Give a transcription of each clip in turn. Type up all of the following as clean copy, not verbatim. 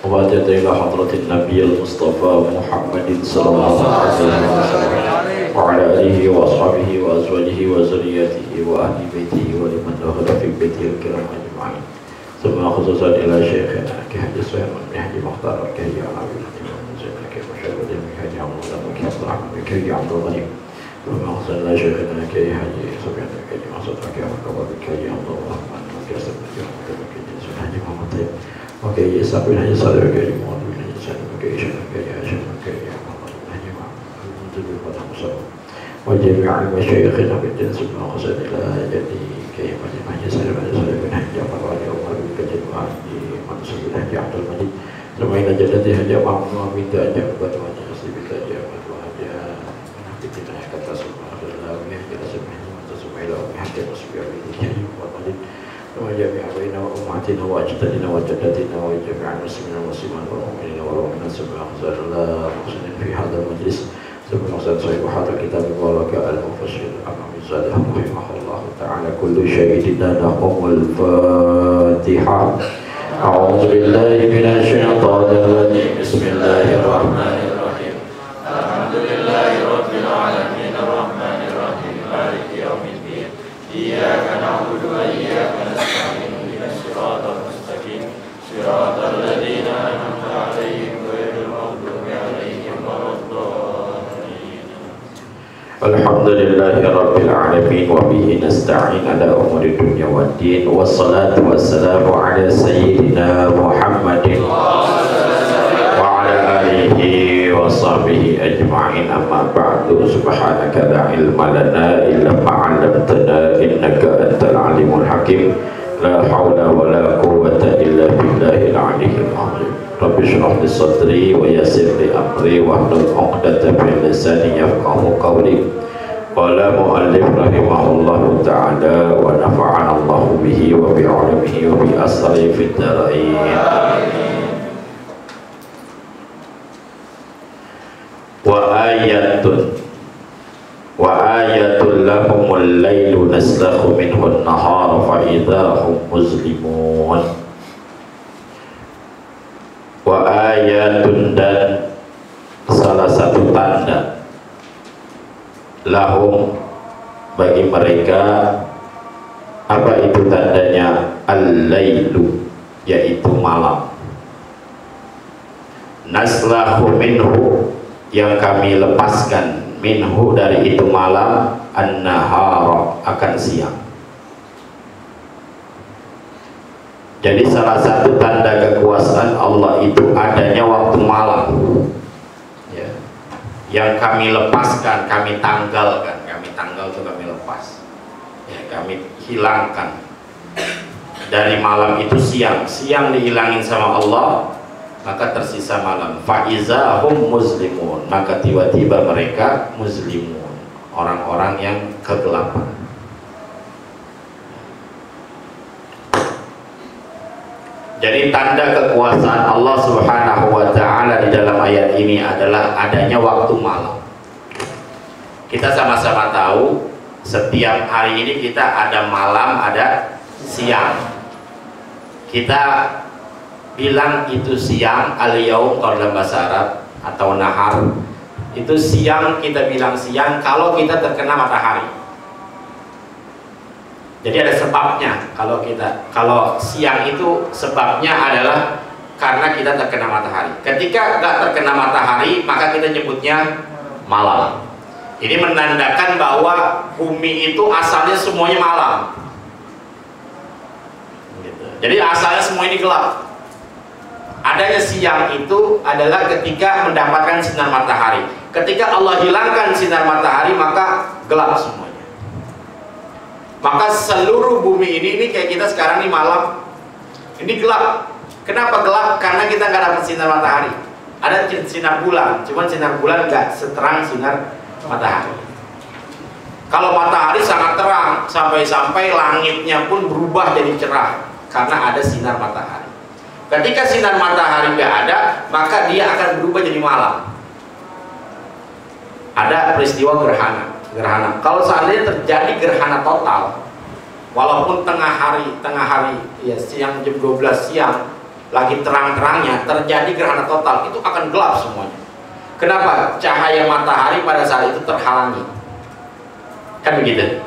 واتت إلى حضرة النبي المصطفى محمد صلى الله عليه وسلم وعلى آله وأصحابه وأزواجه وذريته وأهل بيته ولمن دخل في بيته الكرام أجمعين. ثم خصوصا إلى شيخنا كهدي سهيم بهدي مختار كهدي على مشهد كهدي عبد الله كهدي عبد الغني. ثم خصوصا إلى شيخنا كهدي سفيان كهدي مصطفى كهدي عبد الله Oke, sampai hanya satu kali mohon hanya satu kali Hashim kali hanya untuk pada musuh. Wajib al masyayikhina bidin semua khasad ila jadi kayak macam hanya saya hanya pada Umar bin Khattab di Mansur hanya Abdul Majid. Semua ini jadi hanya mau minta aja kepada wajah asli kita aja kepada wajah kita kata semua adalah kita sebenarnya semua itu hati manusia ini buat Majid. وجميع بين أمهاتنا وأجدادنا وجداتنا وجميع المسلمين والمسلمات والمؤمنين والمؤمنات سبحان الله لا محسن في هذا المجلس سبحان الله صحيح هذا كتاب مبارك المفسر الإمام الزاهد رحمه الله تعالى كل شيء لهم الفاتحة أعوذ بالله من الشيطان الرجيم بسم الله الرحمن الرحيم الحمد لله رب العالمين الرحمن الرحيم مالك يوم الدين إياك نعبد وإياك نستعين اهدنا الصراط المستقيم صراط الذين أنعمت عليهم غير المغضوب عليهم ولا الضالين. الحمد لله رب العالمين وبه نستعين على أمور الدنيا والدين والصلاة والسلام على سيدنا محمد وعلى آله وصحبه أجمعين أما بعد سبحانك لا علم لنا إلا ما علمتنا إنك أنت العليم الحكيم لا حول ولا قوة إلا بالله العلي العظيم رب اشرح لي صدري ويسر لي أمري واحلل عقدة من لساني يفقهوا قولي قال مؤلف رحمه الله تعالى ونفعنا الله به وبعلمه وبأسره في الدارين wa ayatul lahumul lailu naslakhu minhun nahara fa idza hum muslimun wa ayatun dan salah satu tanda lahum bagi mereka apa itu tandanya al-lailu yaitu malam naslakhu minhu yang kami lepaskan minhu dari itu malam an-nahara akan siang. Jadi salah satu tanda kekuasaan Allah itu adanya waktu malam ya. Yang kami lepaskan, kami tanggalkan. Kami tanggal itu kami lepas ya, kami hilangkan dari malam itu siang. Siang dihilangin sama Allah, maka tersisa malam. Faiza hum muslimun, maka tiba-tiba mereka muslimun, orang-orang yang kegelapan. Jadi tanda kekuasaan Allah Subhanahu wa ta'ala di dalam ayat ini adalah adanya waktu malam. Kita sama-sama tahu setiap hari ini kita ada malam, ada siang. Kita bilang itu siang, al-yaum kalau dalam bahasa Arab atau nahar itu siang, kita bilang siang kalau kita terkena matahari. Jadi ada sebabnya. Kalau siang itu sebabnya adalah karena kita terkena matahari. Ketika nggak terkena matahari maka kita nyebutnya malam. Ini menandakan bahwa bumi itu asalnya semuanya malam. Jadi asalnya semua ini gelap. Adanya siang itu adalah ketika mendapatkan sinar matahari. Ketika Allah hilangkan sinar matahari maka gelap semuanya. Maka seluruh bumi ini kayak kita sekarang nih malam, ini gelap. Kenapa gelap? Karena kita nggak dapat sinar matahari. Ada sinar bulan, cuman sinar bulan nggak seterang sinar matahari. Kalau matahari sangat terang, sampai-sampai langitnya pun berubah jadi cerah karena ada sinar matahari. Ketika sinar matahari nggak ada, maka dia akan berubah jadi malam. Ada peristiwa gerhana. Kalau seandainya terjadi gerhana total, walaupun tengah hari ya siang jam 12 siang, lagi terang-terangnya terjadi gerhana total, itu akan gelap semuanya. Kenapa? Cahaya matahari pada saat itu terhalangi, kan begitu.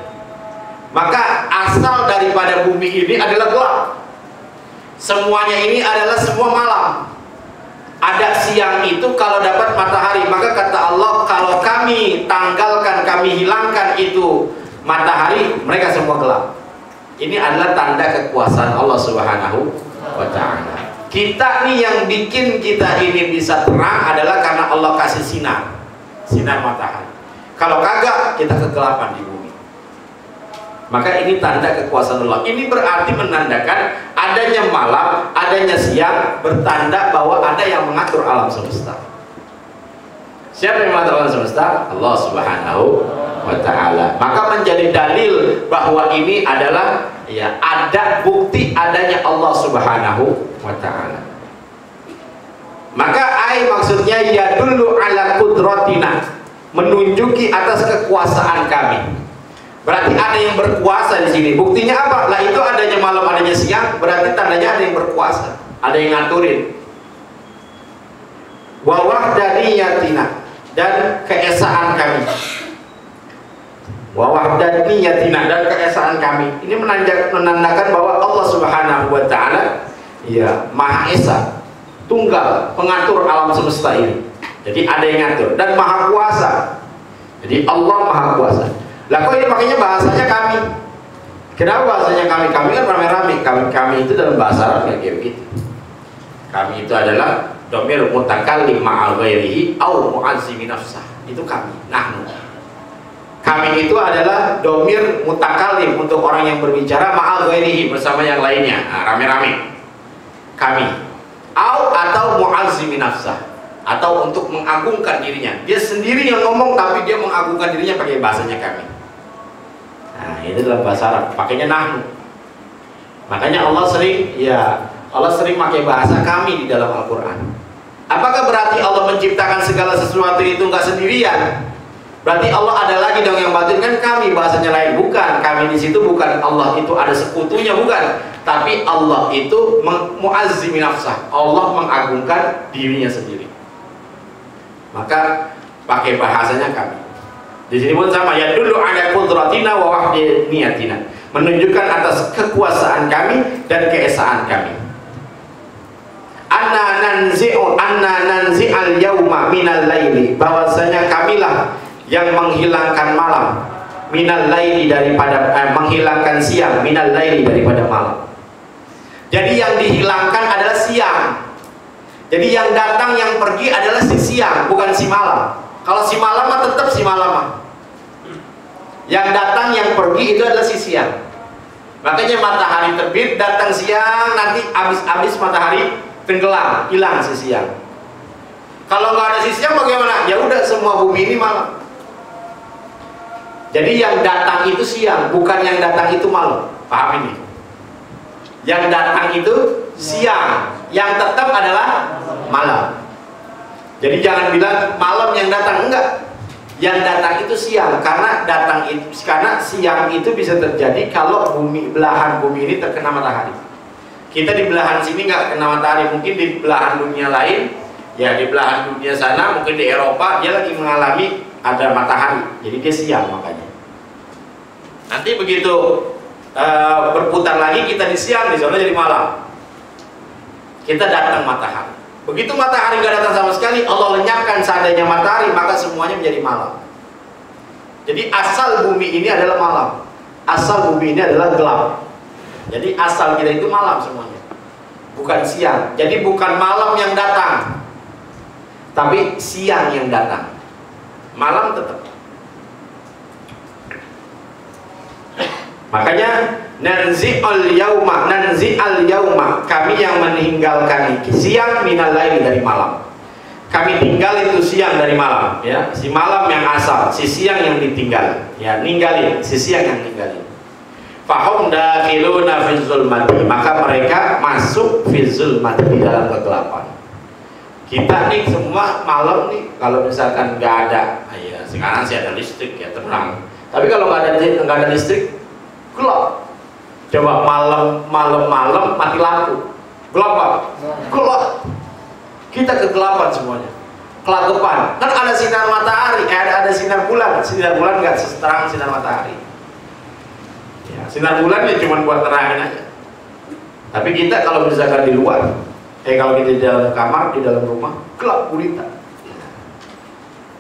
Maka asal daripada bumi ini adalah gelap. Semuanya ini adalah semua malam. Ada siang itu kalau dapat matahari. Maka kata Allah, kalau kami tanggalkan, kami hilangkan itu matahari, mereka semua gelap. Ini adalah tanda kekuasaan Allah Subhanahu wa ta'ala. Kita nih yang bikin kita ini bisa terang adalah karena Allah kasih sinar matahari. Kalau kagak, kita kegelapan di bumi. Maka ini tanda kekuasaan Allah. Ini berarti menandakan adanya malam, adanya siang, bertanda bahwa ada yang mengatur alam semesta. Siapa yang mengatur alam semesta? Allah Subhanahu wa ta'ala. Maka menjadi dalil bahwa ini adalah ya ada bukti adanya Allah Subhanahu wa ta'ala. Maka maksudnya ya dulu ala kudratina, menunjuki atas kekuasaan kami. Berarti ada yang berkuasa di sini. Buktinya apa? Lah itu adanya malam, adanya siang, berarti tandanya ada yang berkuasa, ada yang ngaturin. Wa wahdaniyatina, dan keesaan kami. Wa wahdaniyatina, dan keesaan kami. Ini menandakan bahwa Allah Subhanahu wa ta'ala ya Maha Esa, tunggal, pengatur alam semesta ini. Jadi ada yang ngatur dan Maha Kuasa. Jadi Allah Maha Kuasa. Lah kok ini makanya bahasanya kami. Kenapa bahasanya kami? Kami kan rame-rame. Kami itu dalam bahasa Arab kayak begitu. Kami itu adalah dhamir mutakallim ma'a ghairihi au mu'azzimi nafsah. Itu kami. Nahnu. Kami itu adalah dhamir mutakallim untuk orang yang berbicara ma'a ghairihi, bersama yang lainnya. Nah, rame-rame. Kami. Au atau mu'azzimi nafsah, atau untuk mengagungkan dirinya. Dia sendiri yang ngomong tapi dia mengagungkan dirinya pakai bahasanya kami. Nah, itu dalam bahasa Arab, pakainya nahnu. Makanya Allah sering pakai bahasa kami di dalam Al-Quran. Apakah berarti Allah menciptakan segala sesuatu itu nggak sendirian? Berarti Allah ada lagi dong yang batin, kan kami bahasanya lain. Bukan, kami di situ bukan Allah itu ada sekutunya, bukan. Tapi Allah itu mu'azzimi nafsah, Allah mengagungkan dirinya sendiri. Maka pakai bahasanya kami. Di sini pun sama, ya dulu ada kudratina wa wahdaniyatina, menunjukkan atas kekuasaan kami dan keesaan kami. Anna nanzi'al yauma minal laili, bahwasanya kamilah yang menghilangkan malam, minal laili daripada menghilangkan siang, minal laili daripada malam. Jadi yang dihilangkan adalah siang. Jadi yang datang yang pergi adalah si siang, bukan si malam. Kalau si malam mah tetap si malam. Yang datang yang pergi itu adalah si siang. Makanya matahari terbit, datang siang, nanti habis matahari tenggelam, hilang si siang. Kalau nggak ada si siang bagaimana? Ya udah, semua bumi ini malam. Jadi yang datang itu siang, bukan yang datang itu malam. Paham ini? Yang datang itu siang, yang tetap adalah malam. Jadi jangan bilang malam yang datang, enggak. Yang datang itu siang, karena siang itu bisa terjadi kalau belahan bumi ini terkena matahari. Kita di belahan sini nggak kena matahari, mungkin di belahan dunia lain, ya di belahan dunia sana, mungkin di Eropa dia lagi mengalami ada matahari, jadi dia siang makanya. Nanti begitu berputar lagi kita di siang, di sana jadi malam. Kita datang matahari. Begitu matahari nggak datang sama sekali, Allah lenyapkan seandainya matahari, maka semuanya menjadi malam. Jadi asal bumi ini adalah malam, asal bumi ini adalah gelap. Jadi asal kita itu malam semuanya, bukan siang. Jadi bukan malam yang datang, tapi siang yang datang. Malam tetap. Makanya nanzi'al yauma, kami yang meninggalkan siang minal laili, dari malam. Kami tinggal itu siang dari malam, ya. Si malam yang asal, si siang yang ditinggal, ya, ninggalin, si siang yang ninggalin. Fahum dakhiluna fi zulmati, maka mereka masuk fi zulmati, di dalam kegelapan. Kita nih semua malam nih, kalau misalkan nggak ada, ya sekarang sih ada listrik ya, terang. Tapi kalau nggak ada listrik, gelap. Coba malam mati lampu, Gelap Pak? Gelap. Kita kegelapan semuanya. Kelagepan. Kan ada sinar matahari, ada sinar bulan. Sinar bulan nggak seterang sinar matahari. Ya, sinar bulan ya cuma buat terangin aja. Tapi kita kalau misalkan di luar, kalau kita di dalam kamar, di dalam rumah, gelap gulita.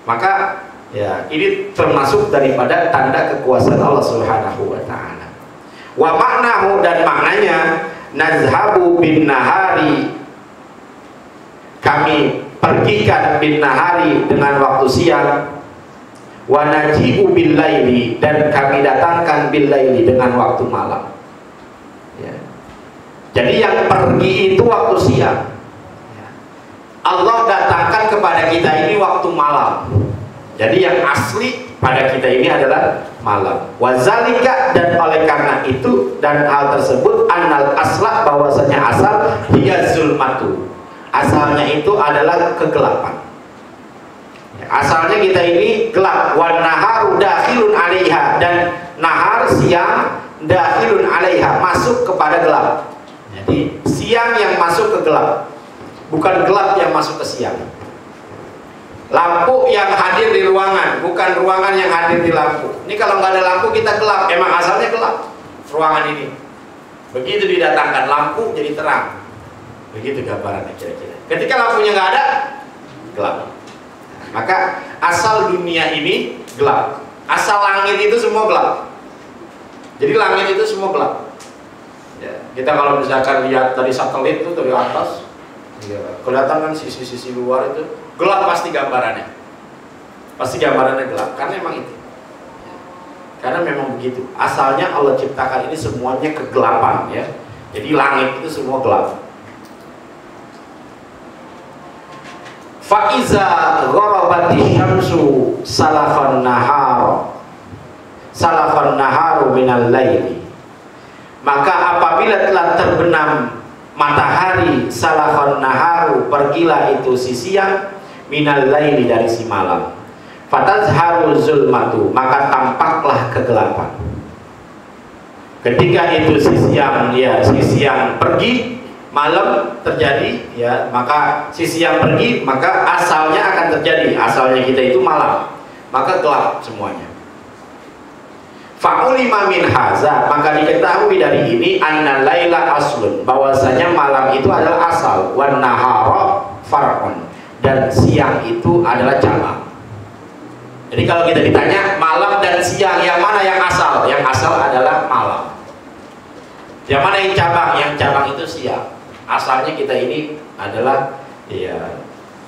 Maka ya ini termasuk daripada tanda kekuasaan Allah Subhanahu wa taala. Wa maknahu, dan maknanya nazhabu bin nahari, kami pergikan bin nahari dengan waktu siang, wa naji'u bil laili, dan kami datangkan bil laili dengan waktu malam. Ya. Jadi yang pergi itu waktu siang, Allah datangkan kepada kita ini waktu malam. Jadi yang asli pada kita ini adalah malam. Wazalika, dan oleh karena itu dan hal tersebut, annal asla, bahwasanya asal hiya zulmatu, asalnya itu adalah kegelapan. Asalnya kita ini gelap. Wan naharu dakhilun 'alaiha, dan nahar siang dakhilun 'alaiha, masuk kepada gelap. Jadi siang yang masuk ke gelap, bukan gelap yang masuk ke siang. Lampu yang hadir di ruangan, bukan ruangan yang hadir di lampu. Ini kalau nggak ada lampu kita gelap, emang asalnya gelap ruangan ini. Begitu didatangkan lampu jadi terang. Begitu gambarannya kira-kira. Ketika lampunya nggak ada, gelap. Maka asal dunia ini gelap. Asal langit itu semua gelap. Jadi langit itu semua gelap. Ya, kita kalau misalkan lihat dari satelit itu dari atas, ya, kelihatan kan sisi-sisi luar itu gelap, pasti gambarannya. Pasti gambarannya gelap, karena memang itu. Karena memang begitu. Asalnya Allah ciptakan ini semuanya kegelapan, ya. Jadi langit itu semua gelap. Faiza ghorabati syamsu salafan naharu minal laili, maka apabila telah terbenam matahari, salafan naharu, pergilah itu si siang, minal laili, dari si malam, fatazharu zulmatu, maka tampaklah kegelapan. Ketika itu si siang, ya, si siang pergi, malam terjadi, ya, maka si siang pergi, maka asalnya akan terjadi, asalnya kita itu malam, maka gelap semuanya. Fa'ulima min haza, maka diketahui dari ini, anna laila aslun, bahwasanya malam itu adalah asal, wan nahara far'un, dan siang itu adalah cabang. Jadi kalau kita ditanya malam dan siang yang mana yang asal? Yang asal adalah malam. Yang mana yang cabang? Yang cabang itu siang. Asalnya kita ini adalah, ya,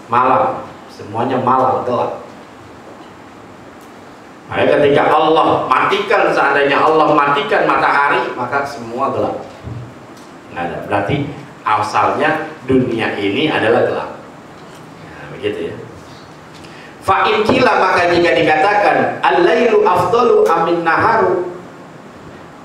malam, semuanya malam, gelap. Maka ketika Allah matikan, seandainya Allah matikan matahari, maka semua gelap. Nggak ada. Berarti asalnya dunia ini adalah gelap. Nah, begitu ya. Fa'in kila, maka jika dikatakan al-lailu afdalu amin naharu,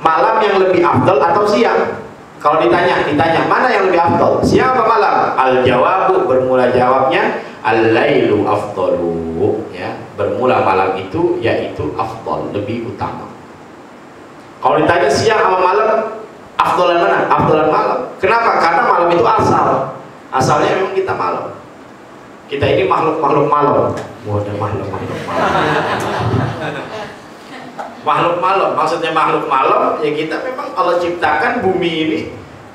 malam yang lebih afdal atau siang? Kalau ditanya mana yang lebih afdal, siang apa malam? Al-jawabu, bermula jawabnya, al-lailu afdalu, ya, bermula malam itu yaitu afdal, lebih utama. Kalau ditanya siang sama malam, afdalan mana? Afdalan malam. Kenapa? Karena malam itu asal. Asalnya memang kita malam. Kita ini makhluk malam. Waduh, makhluk malam. Makhluk malam, maksudnya makhluk malam, ya kita memang Allah ciptakan bumi ini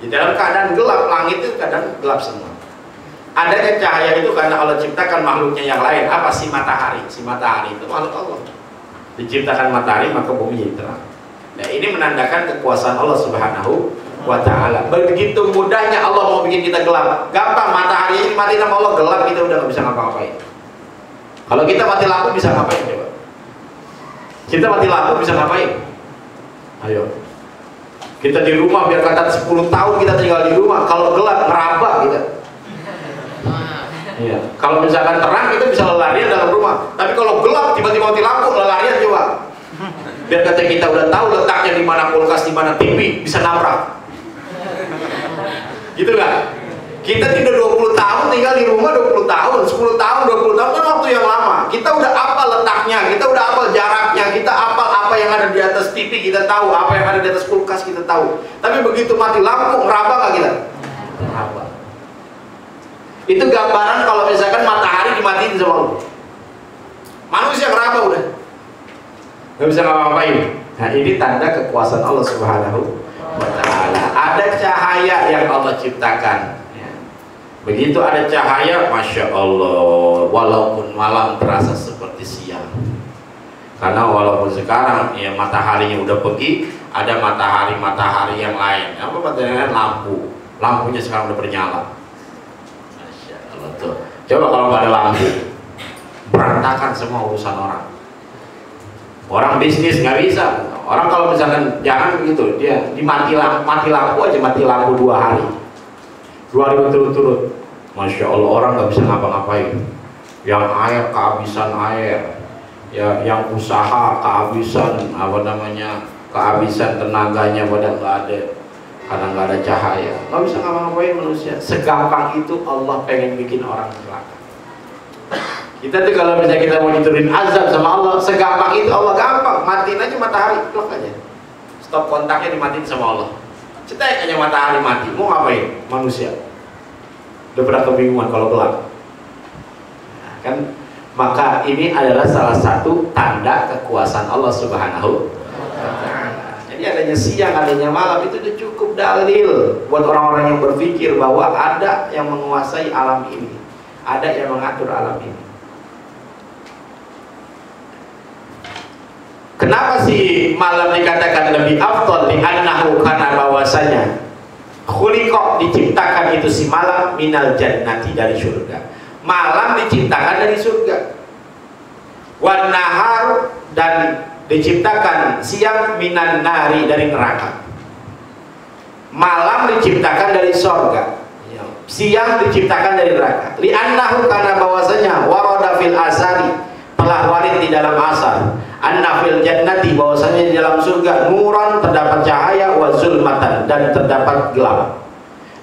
di dalam keadaan gelap, langit itu keadaan gelap semua. Adanya cahaya itu karena Allah ciptakan makhluknya yang lain. Apa? Si matahari. Si matahari itu makhluk Allah. Diciptakan matahari, maka bumi jadi terang. Nah, ini menandakan kekuasaan Allah Subhanahu wa ta'ala. Begitu mudahnya Allah mau bikin kita gelap. Gampang, matahari ini mati sama Allah, gelap, kita udah gak bisa ngapa-ngapain. Kalau kita mati lampu bisa ngapain coba? Kita mati lampu bisa ngapain? Ayo. Kita di rumah, biar kata 10 tahun kita tinggal di rumah. Kalau gelap, meraba kita. Iya. Kalau misalkan terang, kita bisa lelarian dalam rumah. Tapi kalau gelap, tiba-tiba mati lampu, lelarian coba. Biar kata kita udah tahu letaknya di mana kulkas, di mana TV, bisa nabrak. Gitu kan? Kita tidak 20 tahun tinggal di rumah, 20 tahun, 10 tahun, 20 tahun kan waktu yang lama. Kita udah apa letaknya, kita udah apa jaraknya, kita apa yang ada di atas TV kita tahu, apa yang ada di atas kulkas kita tahu. Tapi begitu mati lampu, ngeraba nggak kita? Ngeraba. Itu gambaran kalau misalkan matahari dimatiin sama Allah. Manusia kenapa udah? Gak bisa ngapa-ngapain. Nah ini tanda kekuasaan Allah Subhanahu wa Ta'ala. Ada cahaya yang Allah ciptakan. Begitu ada cahaya, Masya Allah, walaupun malam terasa seperti siang. Karena walaupun sekarang ya mataharinya udah pergi, ada matahari yang lain. Apa matahari lain? Lampunya sekarang udah bernyala. Masya Allah tuh. Coba kalau nggak ada lampu, berantakan semua urusan orang. Orang bisnis nggak bisa. Orang kalau misalkan jangan begitu, dia mati lampu aja, mati lampu 2 hari. 2 hari berturut-turut, Masya Allah, orang nggak bisa ngapa-ngapain. Yang air kehabisan air, ya, yang usaha kehabisan kehabisan tenaganya pada nggak ada, karena nggak ada cahaya, nggak bisa ngapa-ngapain manusia. Segampang itu Allah pengen bikin orang celaka. Kita tuh kalau misalnya kita mau diturunin azab sama Allah, segampang itu Allah gampang, matiin aja matahari, plok aja, stop kontaknya dimatiin sama Allah. Cetek aja matahari mati, mau ngapain manusia? Udah pernah kebingungan kalau gelap. Nah, kan maka ini adalah salah satu tanda kekuasaan Allah Subhanahu wa Ta'ala. Jadi adanya siang, adanya malam itu udah cukup dalil buat orang-orang yang berpikir bahwa ada yang menguasai alam ini, ada yang mengatur alam ini. Kenapa sih malam dikatakan lebih afdal? Li'annahu, karena bahwasanya khuliqa, diciptakan itu si malam minal jannati, dari surga. Malam diciptakan dari surga. Wan nahar, dan diciptakan siang minan nari, dari neraka. Malam diciptakan dari surga, siang diciptakan dari neraka. Li'annahu, karena bahwasanya warada fil asari, telah warid di dalam asar, anna fil jannati, bahwasanya di dalam surga nuran, terdapat cahaya, wa zulmatan, dan terdapat gelap.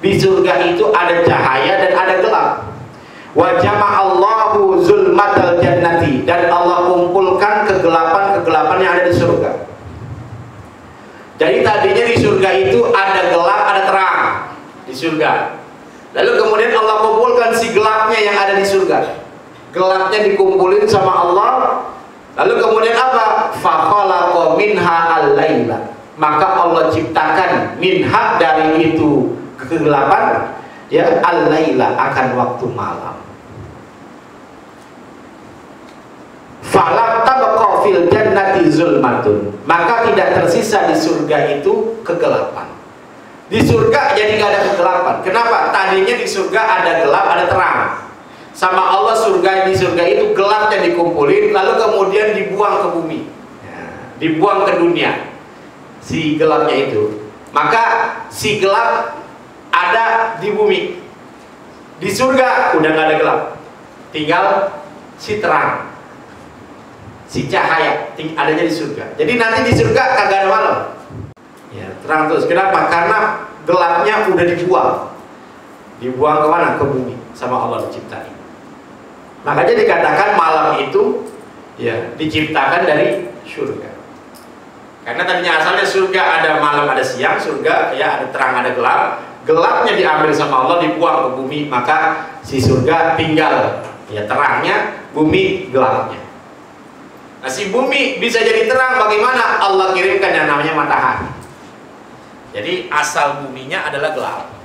Di surga itu ada cahaya dan ada gelap. Wa jama'allahu zulmatal jannati, dan Allah kumpulkan kegelapan-kegelapan yang ada di surga. Jadi tadinya di surga itu ada gelap, ada terang di surga. Lalu kemudian Allah kumpulkan si gelapnya yang ada di surga. Gelapnya dikumpulin sama Allah. Lalu kemudian apa? Fakhalaqa minha al-laila, maka Allah ciptakan minha, dari itu kegelapan, ya, al-laila, akan waktu malam. Falam tabqa fil jannati zulmatun, maka tidak tersisa di surga itu kegelapan. Di surga jadi nggak ada kegelapan. Kenapa? Tadinya di surga ada gelap, ada terang. Sama Allah surga, di surga itu gelapnya dikumpulin, lalu kemudian dibuang ke bumi, dibuang ke dunia si gelapnya itu. Maka si gelap ada di bumi. Di surga udah nggak ada gelap, tinggal si terang, si cahaya adanya di surga. Jadi nanti di surga kagak ada malam, ya, terang terus. Kenapa? Karena gelapnya udah dibuang kemana? Ke bumi, sama Allah diciptain. Makanya dikatakan malam itu, ya, diciptakan dari surga. Karena tadinya asalnya surga ada malam, ada siang. Surga, ya, ada terang, ada gelap. Gelapnya diambil sama Allah, dibuang ke bumi, maka si surga tinggal, ya, terangnya, bumi gelapnya. Nah, si bumi bisa jadi terang bagaimana? Allah kirimkan yang namanya matahari. Jadi asal buminya adalah gelap.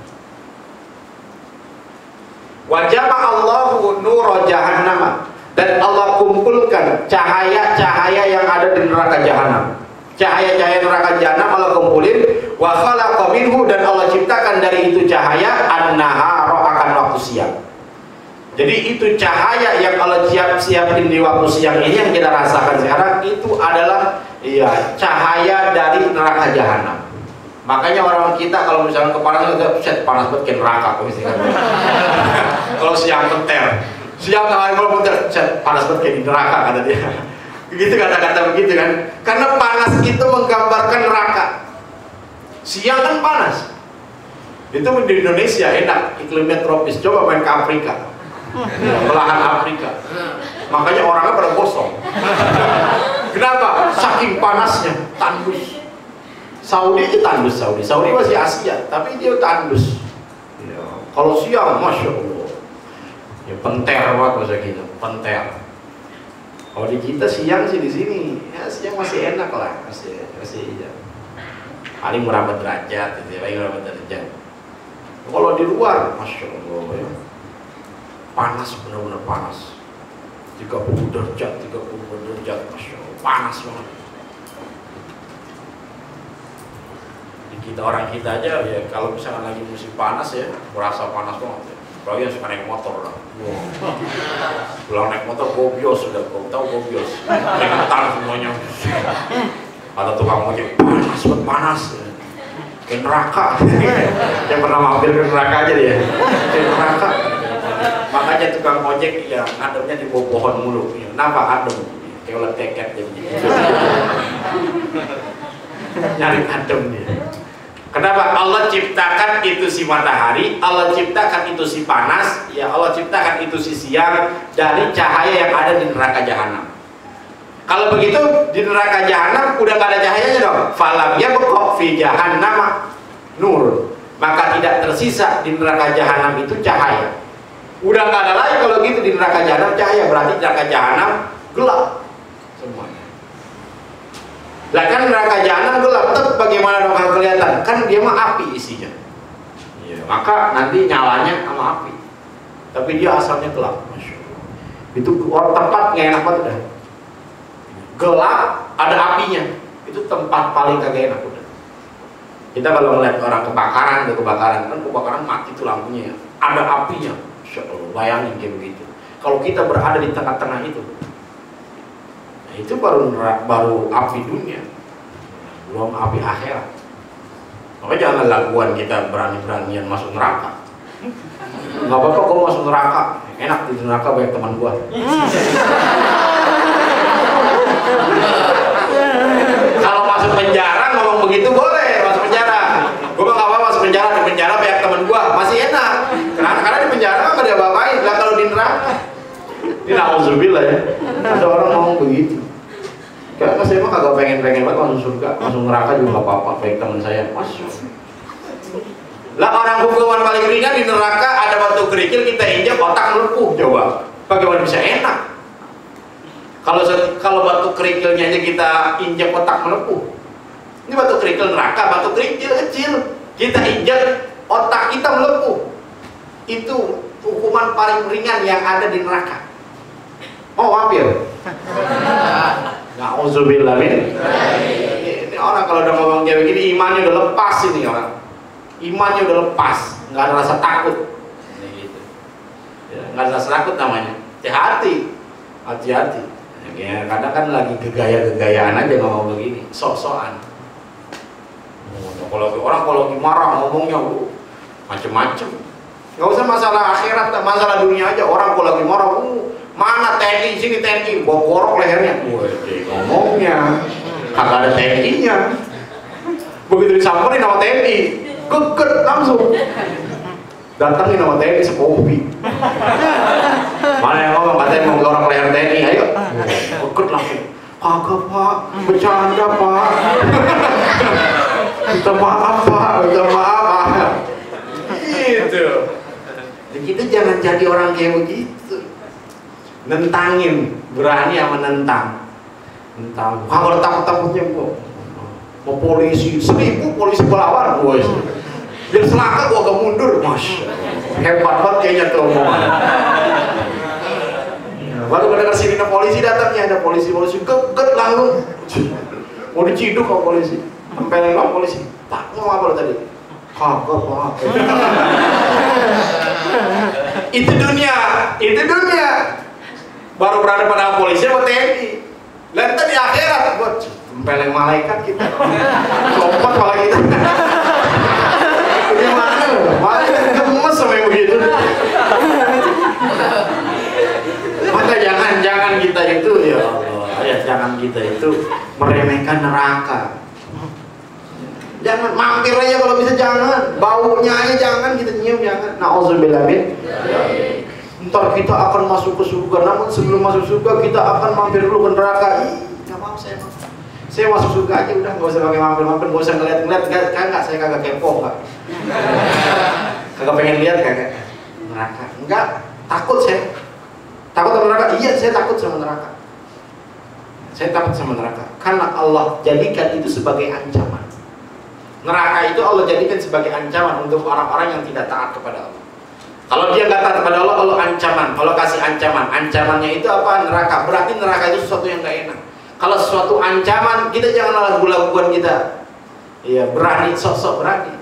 Wa jama'allahu nura jahannam, dan Allah kumpulkan cahaya-cahaya yang ada di neraka jahanam. Cahaya-cahaya neraka jahanam Allah kumpulin. Wa khalaqa minhu, dan Allah ciptakan dari itu cahaya an-nahara, akan waktu siang. Jadi itu cahaya yang Allah siapin di waktu siang ini yang kita rasakan sekarang, itu adalah, ya, cahaya dari neraka jahanam. Makanya orang kita kalau misalnya kepanasan, set, panas banget kayak neraka, kalau siang penter, siang hari malam penter, set, panas banget kayak di neraka, kata dia. Begitu kata-kata begitu kan? Karena panas itu menggambarkan neraka. Siang kan panas. Itu di Indonesia enak, iklimnya tropis. Coba main ke Afrika, belahan Afrika. Makanya orangnya pada gosong. Kenapa? Saking panasnya, tandus. Saudi itu tandus, Saudi masih Asia, tapi dia tandus. Ya. Kalau siang, Masya Allah, Ya penter banget bahasa kita, penter. Kalau di kita siang sih di sini, ya siang masih enak lah, masih iya. Paling merambah derajat, gitu ya, paling merambah derajat. Kalau di luar, masya Allah, ya. Panas, benar-benar panas. 30 derajat, masya Allah, panas banget. Di kita orang kita aja ya, kalau misalnya lagi musim panas ya, merasa panas banget. Ya. Apalagi yang suka naik motor lah. Wow. Pulang naik motor gobios sudah, kau tahu gobios. Keringetan semuanya. Atau tukang ojek panas. Kayak neraka. Yang pernah mampir ke neraka aja dia. Kayak neraka. Makanya tukang ojek ya ngademnya di bawah pohon mulu. Kenapa adem? Kayak ulat keket jadi. Nyari adem dia. Kenapa? Allah ciptakan itu si matahari, Allah ciptakan itu si panas, ya Allah ciptakan itu si siang dari cahaya yang ada di neraka jahanam. Kalau begitu di neraka jahanam udah gak ada cahayanya dong. Falam yabqa fi jahannam nur. Maka tidak tersisa di neraka jahanam itu cahaya. Udah gak ada lagi kalau gitu di neraka jahanam cahaya, berarti neraka jahanam gelap semuanya. Lah kan neraka jahanam gelap, tetap bagaimana dong kalau kelihatan? Kan dia mah api isinya. Ya, maka nanti nyalanya sama api. Tapi dia asalnya gelap, masya Allah. Itu tempat nggak enak banget dah. Gelap, ada apinya. Itu tempat paling kagak enak udah. Kita kalau melihat orang kebakaran kan kebakaran mati tuh lampunya ya. Ada apinya, masya Allah. Bayangin kayak begitu. Kalau kita berada di tengah-tengah itu. Itu baru api dunia, belum api akhirat. Makanya jangan lakukan kita berani-beranian masuk neraka. Nggak apa-apa kok masuk neraka, enak di neraka banyak teman gua. Kalau masuk penjara ngomong begitu boleh, masuk penjara. Gua nggak apa-apa masuk penjara, di penjara banyak teman gua, masih enak. Karena di penjara nggak ada apa-apain. Lah kalau di neraka, ini nauzubillah ya. Ada orang ngomong begitu. Karena saya mah kagak pengen banget masuk surga, masuk neraka juga nggak apa-apa. Baik teman saya masuk. Lah orang hukuman paling ringan di neraka ada batu kerikil kita injak otak melepuh, coba. Bagaimana bisa enak? Kalau batu kerikilnya aja kita injak otak melepuh. Ini batu kerikil neraka, batu kerikil kecil. Kita injak otak kita melepuh. Itu hukuman paling ringan yang ada di neraka. Oh, hampir. Na'udzubillah min. Ini orang kalau udah ngomong kayak begini imannya udah lepas ini orang. Imannya udah lepas, nggak ada rasa takut. Gitu. Ya, nggak ada rasa takut namanya. Hati-hati. Ya, kadang kan lagi gegaya-gegayaan aja ngomong begini, sok-sokan. Kalau lagi marah ngomongnya macem-macem. Nggak usah masalah akhirat, masalah dunia aja. Orang kalau lagi marah, mana TNI, sini TNI, bawa korok lehernya. Ngomongnya, kagak ada TNI-nya. Begitu disamperin sama TNI, geget langsung. Datangin sama TNI sepopi. Mana yang ngomong katanya mau korok leher TNI, ayo. Geget langsung. Kagak pak, bercanda pak. Minta maaf pak, minta maaf. Gitu. Kita jangan jadi orang kayak begitu. Nentangin, berani sama nentang. Kalau takut-takutnya gua mau polisi 1000 polisi melawan gua sih. Biar selaka gua agak mundur, masya Allah. Hebat banget kayaknya tuh omongan. Baru mendengar sirine polisi datangnya, ada polisi geget langsung. Mau diciduk sama polisi. Tempelin sama polisi. Pak, mau apa lo tadi? Kagak pak. Itu dunia. Baru berada pada polisi sama TNI. Lalu di akhirat buat tempeleng malaikat kita. Lompat malah kita. Gimana? Malaikat gemes sama yang begitu. Maka jangan kita itu ya Allah, ya jangan kita itu meremehkan neraka. Jangan mampir aja kalau bisa, jangan baunya aja jangan kita nyium, jangan. Na'udzubillah min. Ntar kita akan masuk ke surga, namun sebelum masuk surga kita akan mampir dulu ke neraka. Nggak mau saya masuk surga aja udah, nggak usah pakai mampir-mampir, nggak usah ngeliat-ngeliat, kagak, saya kagak kepo, kagak pengen lihat kagak neraka, enggak, Takut saya. Takut sama neraka? Iya, saya takut sama neraka. Saya takut sama neraka karena Allah jadikan itu sebagai ancaman. Neraka itu Allah jadikan sebagai ancaman untuk orang-orang yang tidak taat kepada Allah. Kalau dia nggak taat kepada Allah, Allah ancaman. Allah kasih ancaman. Ancamannya itu apa? Neraka. Berarti neraka itu sesuatu yang nggak enak. Kalau sesuatu ancaman, kita jangan lagu-laguan kita. Iya, berani, sok-sok berani.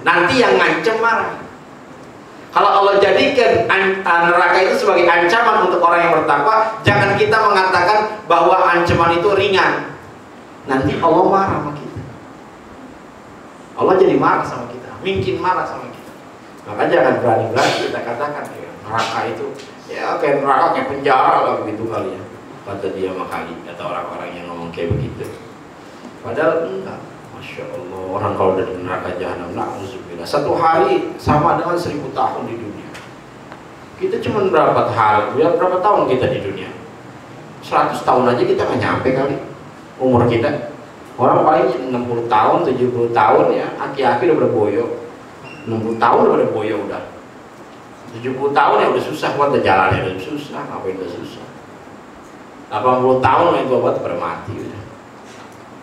Nanti yang ngancem marah. Kalau Allah jadikan neraka itu sebagai ancaman untuk orang yang bertakwa, jangan kita mengatakan bahwa ancaman itu ringan. Nanti Allah marah sama kita. Allah jadi marah sama kita, mungkin marah sama kita. Maka jangan berani-berani kita katakan ya, neraka itu ya kayak neraka kayak penjara lah begitu kali ya. Kata dia makali, kata orang-orang yang ngomong kayak begitu. Padahal enggak. Masya Allah, orang kalau dari neraka jahanam, na'udzubillah, satu hari sama dengan 1000 tahun di dunia. Kita cuma berapa tahun kita di dunia? 100 tahun aja kita nggak nyampe kali umur kita. Orang paling 60 tahun, 70 tahun ya, aki-aki udah berboyo. 60 tahun udah berboyo udah. 70 tahun ya udah susah buat jalannya, udah susah, ngapain udah susah. 80 tahun itu obat pada mati udah.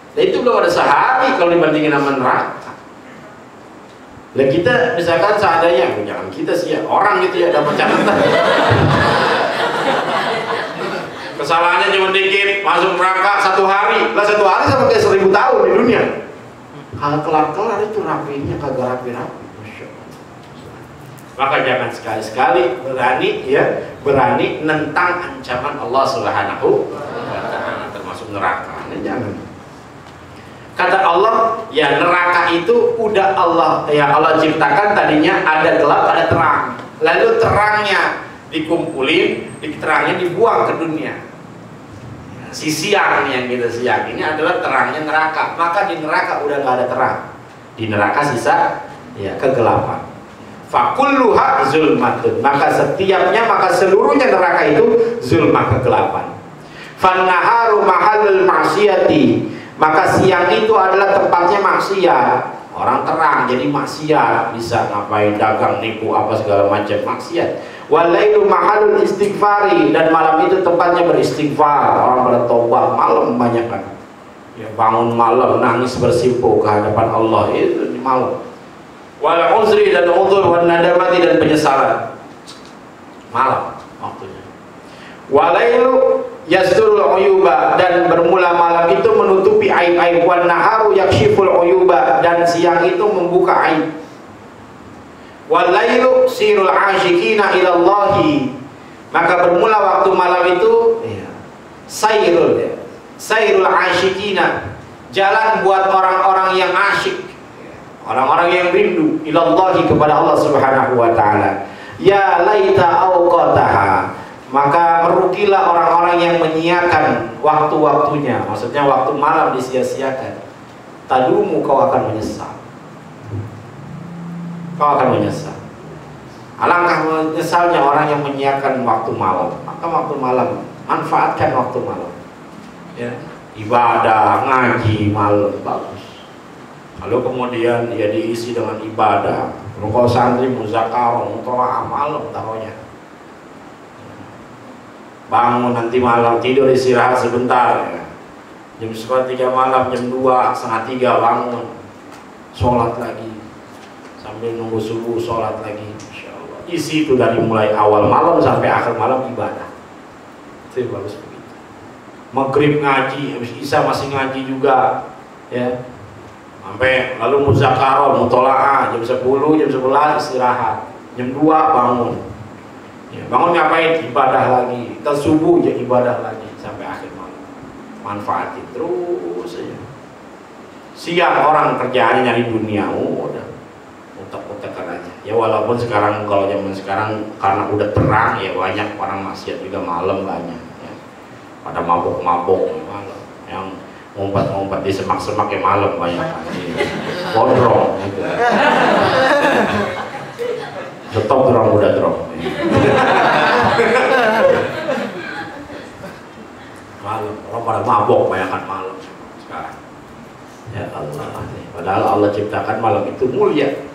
Nah, itu belum ada sehari kalau dibandingin sama neraka. Nah kita misalkan seadanya, jangan kita sih ya, orang gitu ya dapat catatan. Kesalahannya cuma dikit, masuk neraka 1 hari. Lah 1 hari sama kayak 1000 tahun di dunia. Kalau kelar-kelar itu rapinya kagak rapi-rapi. Masya Allah. Maka jangan sekali-sekali berani nentang ancaman Allah Subhanahu wa Ta'ala, termasuk neraka. Nah, jangan. Kata Allah, ya neraka itu udah Allah ciptakan, tadinya ada gelap, ada terang. Lalu terangnya dikumpulin, terangnya dibuang ke dunia. Si siang yang kita siang ini adalah terangnya neraka. Maka di neraka udah nggak ada terang. Di neraka sisa ya kegelapan. Fakulluha zulmatun. Maka seluruhnya neraka itu zulmah, kegelapan. Fannaharu mahallul ma'siyati. Maka siang itu adalah tempatnya maksiat. Orang terang jadi maksiat, bisa ngapain, dagang, nipu, apa segala macam maksiat. Walailu mahalul istighfari, dan malam itu tempatnya beristighfar. Orang bertobat malam banyak kan. Ya, bangun malam nangis bersimpuh ke hadapan Allah itu di malam. Wal uzri, dan udzur, wan nadamati, dan penyesalan. Malam waktunya. Walailu yasturul uyuba, dan bermula malam itu menutupi aib-aib. Wan naharu yakshiful uyuba, dan siang itu membuka aib. Walailu sirul asyikina ilallahi, maka bermula waktu malam itu sairul asyikina, jalan buat orang-orang yang asyik, orang-orang yang rindu ilallahi, kepada Allah Subhanahu wa Ta'ala. Ya laita awqataha, maka merugilah orang-orang yang menyiakan waktu-waktunya. Maksudnya waktu malam disia-siakan. Tadumu, kau akan menyesal. Kau akan menyesal. Alangkah menyesalnya orang yang menyiakan waktu malam. Maka waktu malam, manfaatkan waktu malam. Ya, ibadah, ngaji malam bagus. Lalu kemudian dia diisi dengan ibadah. Kalau santri muzakarah, mutola'ah malam tahunya. Bangun nanti malam, tidur istirahat sebentar ya. Jam 3 malam, jam 2, setengah 3 bangun, sholat lagi, sambil nunggu subuh sholat lagi. Masya Allah. Isi itu dari mulai awal malam sampai akhir malam ibadah. Itu bagus begitu. Maghrib ngaji, habis isya masih ngaji juga ya. Sampai lalu muzakarah, mutola'ah, jam 10, jam 11 istirahat, jam 2 bangun. Ya, bangun ngapain? Ibadah lagi. Kita subuh ya ibadah lagi sampai akhir malam. Manfaatin terus saja. Siang orang kerjaannya nyari dunia, udah utak-utakan aja. Ya walaupun sekarang kalau zaman sekarang karena udah terang ya banyak orang maksiat juga malam banyak. Ya. Pada mabok-mabok malam. Yang ngumpet-ngumpet di semak-semak ya malam banyak. Gondrong gitu. Stop drone, udah drone. Malam, orang pada mabok bayangkan malam sekarang. Ya Allah, padahal Allah ciptakan malam itu mulia.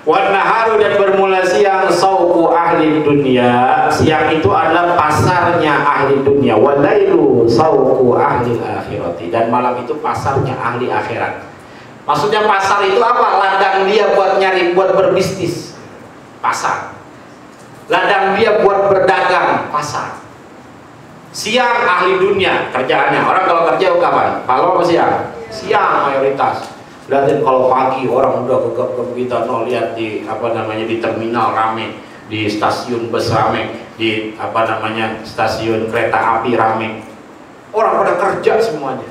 Wan naharu, dan bermula siang ahli dunia, siang itu adalah pasarnya ahli dunia. Walailu sauqu ahli akhirati, dan malam itu pasarnya ahli akhirat. Maksudnya pasar itu apa? Ladang dia buat nyari, buat berbisnis, pasar. Ladang dia buat berdagang, pasar. Siang ahli dunia, kerjaannya. Orang kalau kerja kapan? Malam apa siang? Siang mayoritas. Lihatin kalau pagi orang udah gegap kita lihat di di terminal rame, di stasiun bus rame, di stasiun kereta api rame. Orang pada kerja semuanya.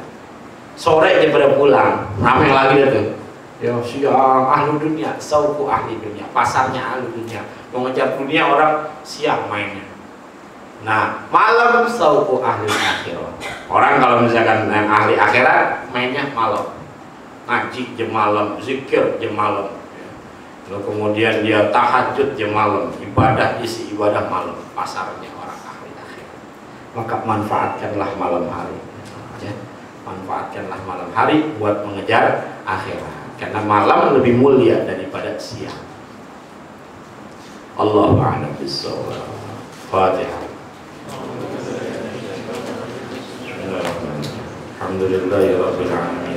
Sore dia pada pulang, rame lagi tuh. Ya siang ahli dunia, sauku ahli dunia, pasarnya ahli dunia. Mengejar dunia orang siang mainnya. Nah, malam sauku ahli akhirat. Orang kalau misalkan yang ahli akhirat mainnya malam. Ngaji jam malam, zikir jam malam. Lalu kemudian dia tahajud jam malam, ibadah isi ibadah malam. Pasarnya orang ahli akhirat. Maka manfaatkanlah malam hari. Ya. Manfaatkanlah malam hari buat mengejar akhirat. Karena malam lebih mulia daripada siang. Allahu a'lam bishawab. Fatihah. Alhamdulillahirabbil alamin.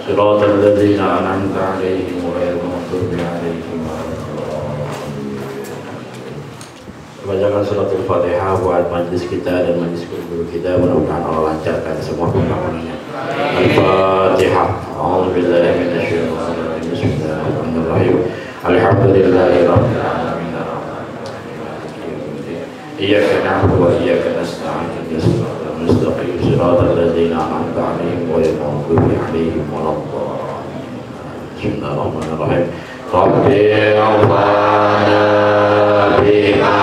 Shiratal ladzina an'amta 'alaihim ghairil maghdubi 'alaihim waladdallin. Bacakan surat Al-Fatihah buat majlis kita dan majlis guru kita, mudah-mudahan Allah lancarkan semua pembangunannya. Al-Fatihah. A'udzubillahi minasyaitonir rajim. Bismillahirrahmanirrahim. Alhamdulillahirabbil alamin. Iyyaka na'budu wa iyyaka nasta'in. Ihdinas mustaqim siratal ladzina an'amta 'alaihim ghairil maghdubi 'alaihim waladdallin. Bismillahirrahmanirrahim. Rabbi anfa'na bima